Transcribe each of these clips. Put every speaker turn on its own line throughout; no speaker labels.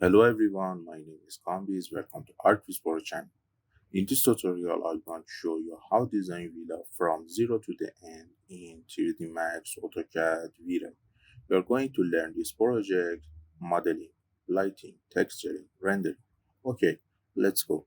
Hello everyone, my name is Kambiz. Welcome to ArchViz PRO channel. In this tutorial, I'm going to show you how to design villa from zero to the end in 3DsMax, AutoCAD, Vray. We are going to learn this project, modeling, lighting, texturing, rendering. Okay, let's go.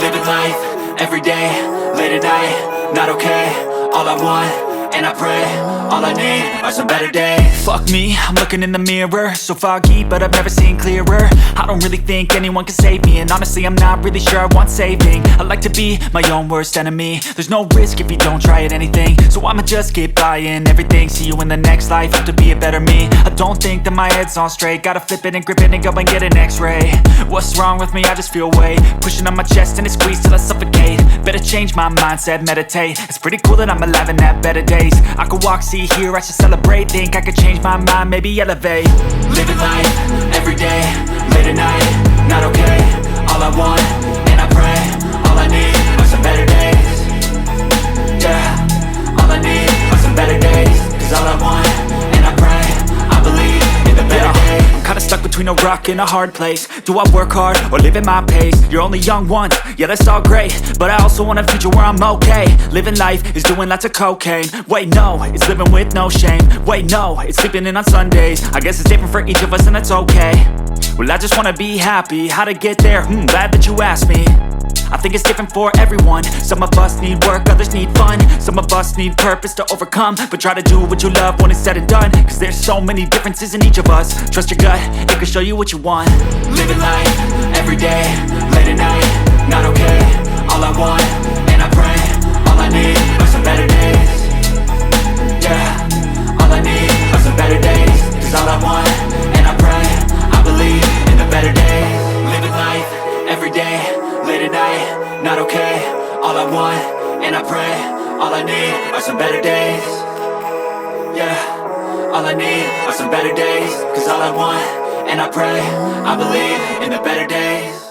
Living life, everyday, late at night, not okay. All I want, and I pray, all I need are some better days. Fuck me, I'm looking in the mirror, so foggy, but I've never seen clearer. I don't really think anyone can save me, and honestly I'm not really sure I want saving. I like to be my own worst enemy. There's no risk if you don't try at anything, so I'ma just keep buying everything. See you in the next life, have to be a better me. I don't think that my head's on straight, gotta flip it and grip it and go and get an x-ray. What's wrong with me? I just feel weight pushing on my chest and it squeezes till I suffocate. Better change my mindset, meditate. It's pretty cool that I'm alive and have better days. I could walk, see, hear, I should celebrate. Think I could change my mind, maybe elevate. Living life, everyday, late at night, not okay. All I want, and I pray, all I need are some better days. Yeah, all I need are some better days. Cause all I want, and I pray, I believe in the better days. I'm kinda stuck between a rock and a hard place. Do I work hard or live at my pace? You're only young once, yeah that's all great, but I also want a future where I'm okay. Living life is doing lots of cocaine. Wait no, it's living with no shame. Wait no, it's sleeping in on Sundays. I guess it's different for each of us and that's okay. Well I just wanna be happy, how to get there? Glad that you asked me. I think it's different for everyone. Some of us need work, others need fun. Some of us need purpose to overcome. But try to do what you love when it's said and done. Cause there's so many differences in each of us. Trust your gut, it can show you what you want. Living life, everyday, late at night, not okay. All I want, and I pray, all I need are some better days. Yeah, all I need are some better days. Cause all I want, and I pray, I believe in the better days. Living life, everyday, late at night, not okay. All I want, and I pray, all I need are some better days. Yeah, all I need are some better days. Cause all I want, and I pray, I believe in the better days.